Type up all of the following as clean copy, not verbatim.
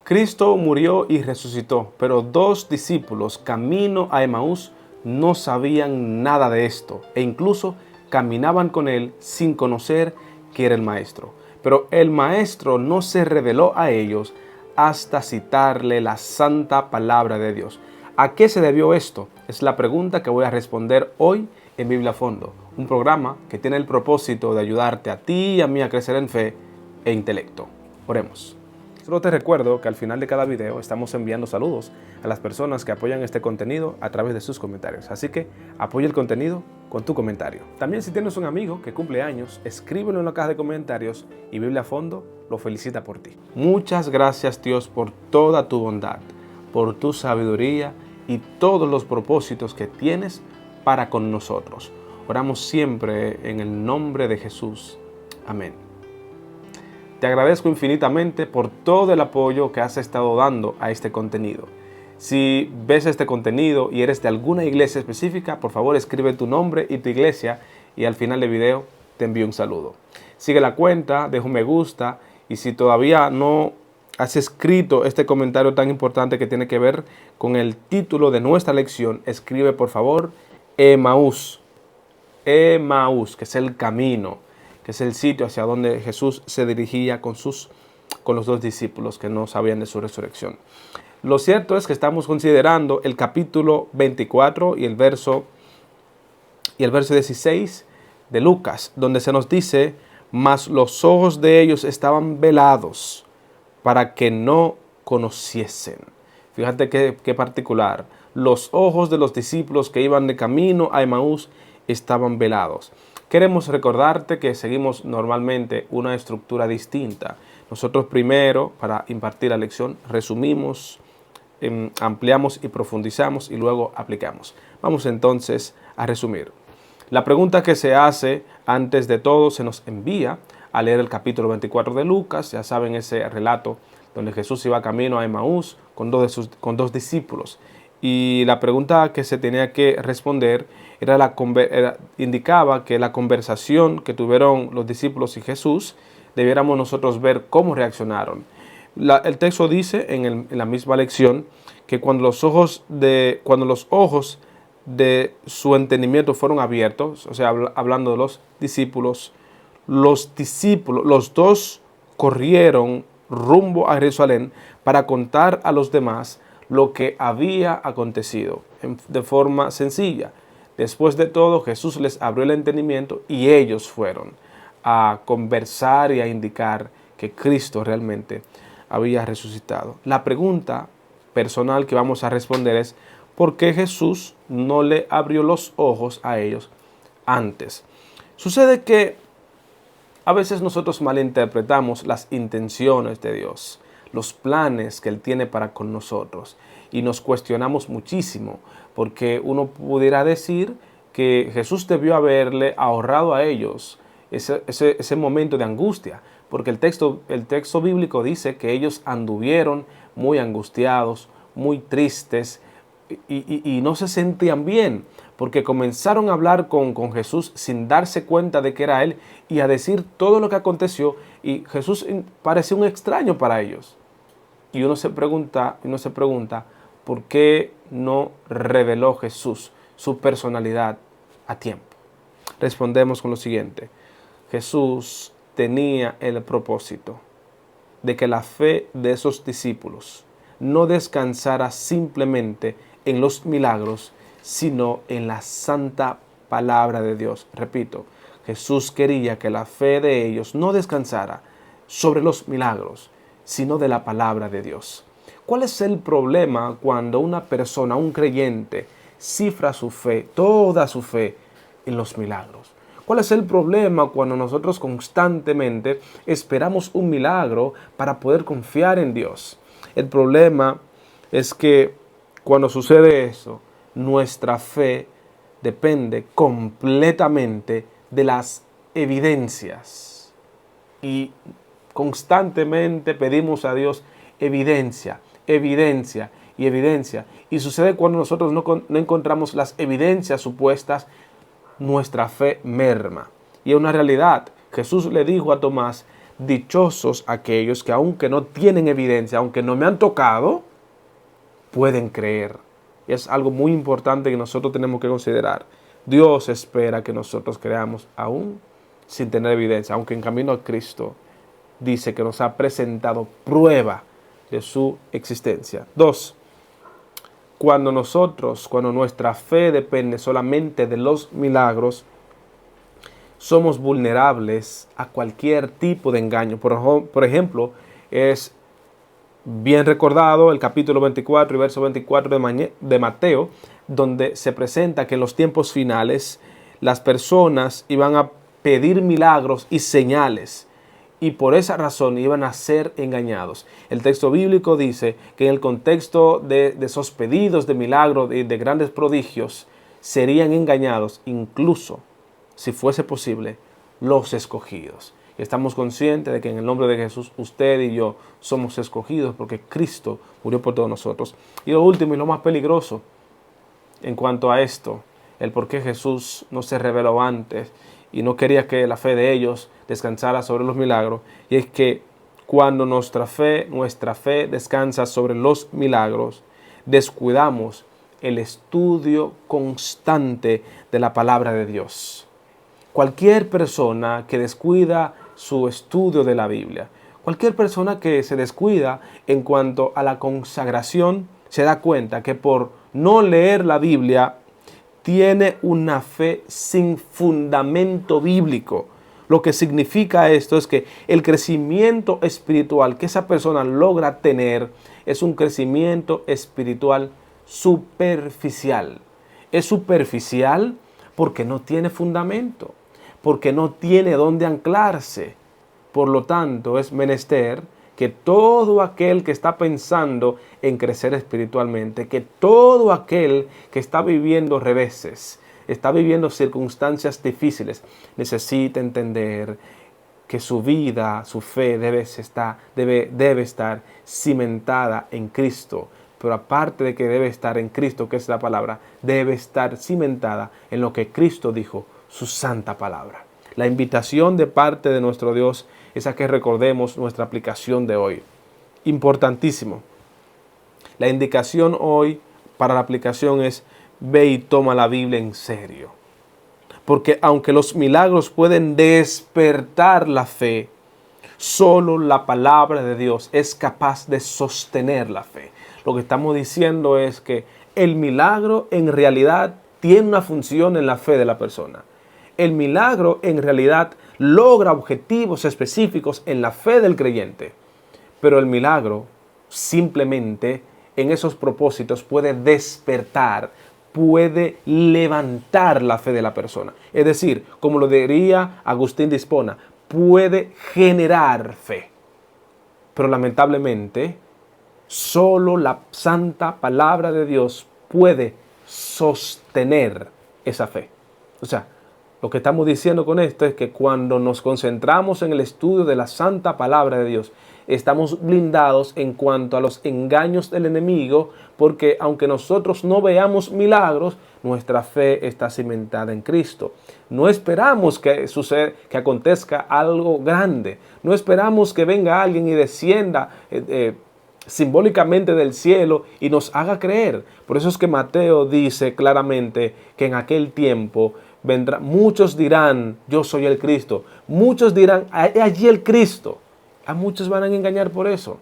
Cristo murió y resucitó, pero dos discípulos camino a Emaús no sabían nada de esto e incluso caminaban con él sin conocer que era el Maestro. Pero el Maestro no se reveló a ellos hasta citarle la santa palabra de Dios. ¿A qué se debió esto? Es la pregunta que voy a responder hoy en Biblia a Fondo, un programa que tiene el propósito de ayudarte a ti y a mí a crecer en fe e intelecto. Oremos. Solo te recuerdo que al final de cada video estamos enviando saludos a las personas que apoyan este contenido a través de sus comentarios. Así que apoya el contenido con tu comentario. También si tienes un amigo que cumple años, escríbelo en la caja de comentarios y Biblia a Fondo lo felicita por ti. Muchas gracias, Dios, por toda tu bondad, por tu sabiduría y todos los propósitos que tienes para con nosotros. Oramos siempre en el nombre de Jesús. Amén. Te agradezco infinitamente por todo el apoyo que has estado dando a este contenido. Si ves este contenido y eres de alguna iglesia específica, por favor escribe tu nombre y tu iglesia y al final del video te envío un saludo. Sigue la cuenta, deja un me gusta y si todavía no has escrito este comentario tan importante que tiene que ver con el título de nuestra lección, escribe por favor Emaús. Emaús, que es el camino, que es el sitio hacia donde Jesús se dirigía con los dos discípulos que no sabían de su resurrección. Lo cierto es que estamos considerando el capítulo 24 y el verso 16 de Lucas, donde se nos dice: mas los ojos de ellos estaban velados para que no conociesen. Fíjate qué particular. Los ojos de los discípulos que iban de camino a Emaús estaban velados. Queremos recordarte que seguimos normalmente una estructura distinta. Nosotros primero, para impartir la lección, resumimos, ampliamos y profundizamos y luego aplicamos. Vamos entonces a resumir. La pregunta que se hace antes de todo se nos envía a leer el capítulo 24 de Lucas. Ya saben, ese relato donde Jesús iba camino a Emaús con dos discípulos. Y la pregunta que se tenía que responder indicaba que la conversación que tuvieron los discípulos y Jesús, debiéramos nosotros ver cómo reaccionaron. El texto dice en la misma lección que cuando los ojos de su entendimiento fueron abiertos, o sea, hablando de los dos corrieron rumbo a Jerusalén para contar a los demás lo que había acontecido de forma sencilla. Después de todo, Jesús les abrió el entendimiento y ellos fueron a conversar y a indicar que Cristo realmente había resucitado. La pregunta personal que vamos a responder es: ¿por qué Jesús no le abrió los ojos a ellos antes? Sucede que a veces nosotros malinterpretamos las intenciones de Dios, los planes que Él tiene para con nosotros, y nos cuestionamos muchísimo, porque uno pudiera decir que Jesús debió haberle ahorrado a ellos ese momento de angustia, porque el texto bíblico dice que ellos anduvieron muy angustiados, muy tristes, y no se sentían bien, porque comenzaron a hablar con Jesús sin darse cuenta de que era Él y a decir todo lo que aconteció, y Jesús parecía un extraño para ellos. Y uno se pregunta, ¿por qué no reveló Jesús su personalidad a tiempo? Respondemos con lo siguiente: Jesús tenía el propósito de que la fe de esos discípulos no descansara simplemente en los milagros, sino en la santa palabra de Dios. Repito, Jesús quería que la fe de ellos no descansara sobre los milagros, sino de la palabra de Dios. ¿Cuál es el problema cuando una persona, un creyente, cifra su fe, toda su fe, en los milagros? ¿Cuál es el problema cuando nosotros constantemente esperamos un milagro para poder confiar en Dios? El problema es que cuando sucede eso, nuestra fe depende completamente de las evidencias. Y constantemente pedimos a Dios evidencia, evidencia y evidencia. Y sucede cuando nosotros no encontramos las evidencias supuestas, nuestra fe merma. Y es una realidad. Jesús le dijo a Tomás: dichosos aquellos que aunque no tienen evidencia, aunque no me han tocado, pueden creer. Y es algo muy importante que nosotros tenemos que considerar. Dios espera que nosotros creamos aún sin tener evidencia, aunque en camino a Cristo dice que nos ha presentado prueba de su existencia. 2. Cuando nuestra fe depende solamente de los milagros, somos vulnerables a cualquier tipo de engaño. Por ejemplo, es bien recordado el capítulo 24 y verso 24 de Mateo, donde se presenta que en los tiempos finales las personas iban a pedir milagros y señales, y por esa razón iban a ser engañados. El texto bíblico dice que en el contexto de esos pedidos de milagros y de grandes prodigios, serían engañados incluso, si fuese posible, los escogidos. Y estamos conscientes de que en el nombre de Jesús, usted y yo somos escogidos porque Cristo murió por todos nosotros. Y lo último y lo más peligroso en cuanto a esto, el por qué Jesús no se reveló antes y no quería que la fe de ellos descansara sobre los milagros, y es que cuando nuestra fe descansa sobre los milagros, descuidamos el estudio constante de la palabra de Dios. Cualquier persona que descuida su estudio de la Biblia, cualquier persona que se descuida en cuanto a la consagración, se da cuenta que por no leer la Biblia tiene una fe sin fundamento bíblico. Lo que significa esto es que el crecimiento espiritual que esa persona logra tener es un crecimiento espiritual superficial. Es superficial porque no tiene fundamento, porque no tiene dónde anclarse. Por lo tanto, es menester que todo aquel que está pensando en crecer espiritualmente, que todo aquel que está viviendo reveses, está viviendo circunstancias difíciles, necesita entender que su vida, su fe debe estar cimentada en Cristo. Pero aparte de que debe estar en Cristo, que es la palabra, debe estar cimentada en lo que Cristo dijo, su santa palabra. La invitación de parte de nuestro Dios es a que recordemos nuestra aplicación de hoy. Importantísimo. La indicación hoy para la aplicación es: ve y toma la Biblia en serio. Porque aunque los milagros pueden despertar la fe, solo la palabra de Dios es capaz de sostener la fe. Lo que estamos diciendo es que el milagro en realidad tiene una función en la fe de la persona. El milagro en realidad logra objetivos específicos en la fe del creyente. Pero el milagro simplemente en esos propósitos puede despertar, puede levantar la fe de la persona. Es decir, como lo diría Agustín de Hipona, puede generar fe. Pero lamentablemente, solo la santa palabra de Dios puede sostener esa fe. O sea, lo que estamos diciendo con esto es que cuando nos concentramos en el estudio de la santa palabra de Dios, estamos blindados en cuanto a los engaños del enemigo, porque aunque nosotros no veamos milagros, nuestra fe está cimentada en Cristo. No esperamos que acontezca algo grande. No esperamos que venga alguien y descienda simbólicamente del cielo y nos haga creer. Por eso es que Mateo dice claramente que en aquel tiempo muchos dirán, yo soy el Cristo. Muchos dirán, allí el Cristo. A muchos van a engañar por eso.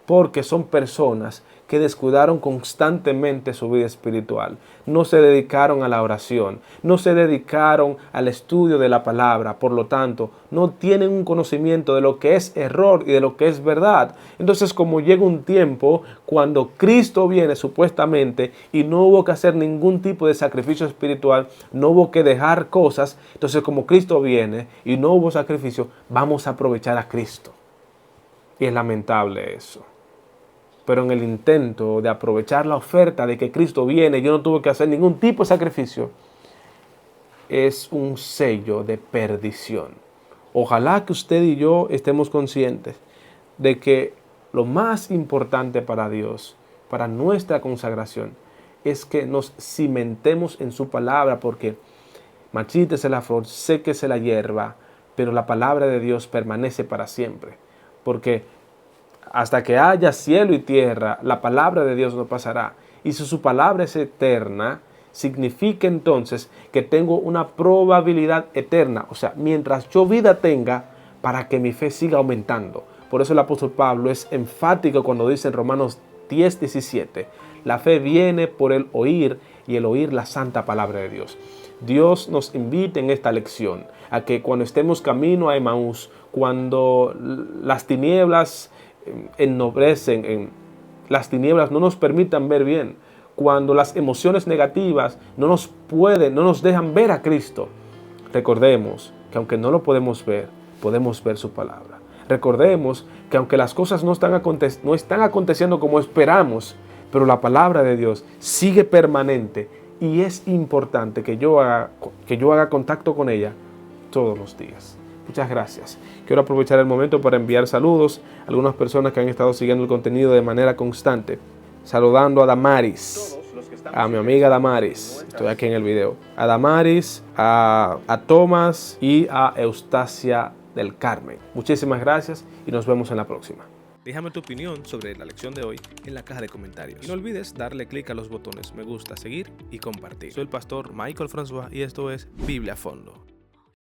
Porque son personas que descuidaron constantemente su vida espiritual. No se dedicaron a la oración. No se dedicaron al estudio de la palabra. Por lo tanto, no tienen un conocimiento de lo que es error y de lo que es verdad. Entonces, como llega un tiempo cuando Cristo viene supuestamente y no hubo que hacer ningún tipo de sacrificio espiritual, no hubo que dejar cosas. Entonces, como Cristo viene y no hubo sacrificio, vamos a aprovechar a Cristo. Y es lamentable eso. Pero en el intento de aprovechar la oferta de que Cristo viene, yo no tuve que hacer ningún tipo de sacrificio, es un sello de perdición. Ojalá que usted y yo estemos conscientes de que lo más importante para Dios, para nuestra consagración, es que nos cimentemos en su palabra, porque marchítese la flor, séquese la hierba, pero la palabra de Dios permanece para siempre. Porque hasta que haya cielo y tierra, la palabra de Dios no pasará. Y si su palabra es eterna, significa entonces que tengo una probabilidad eterna. O sea, mientras yo vida tenga, para que mi fe siga aumentando. Por eso el apóstol Pablo es enfático cuando dice en Romanos 10:17, la fe viene por el oír y el oír la santa palabra de Dios. Dios nos invita en esta lección a que cuando estemos camino a Emaús, cuando las tinieblas ennoblecen, las tinieblas no nos permitan ver bien, cuando las emociones negativas no nos dejan ver a Cristo, recordemos que aunque no lo podemos ver su palabra. Recordemos que aunque las cosas no están aconteciendo como esperamos, pero la palabra de Dios sigue permanente y es importante que yo haga contacto con ella todos los días. Muchas gracias. Quiero aprovechar el momento para enviar saludos a algunas personas que han estado siguiendo el contenido de manera constante. Saludando a Damaris, a mi amiga Damaris, estoy aquí en el video. A Damaris, a Tomás y a Eustacia del Carmen. Muchísimas gracias y nos vemos en la próxima. Déjame tu opinión sobre la lección de hoy en la caja de comentarios. Y no olvides darle clic a los botones me gusta, seguir y compartir. Soy el pastor Michael François y esto es Biblia a Fondo.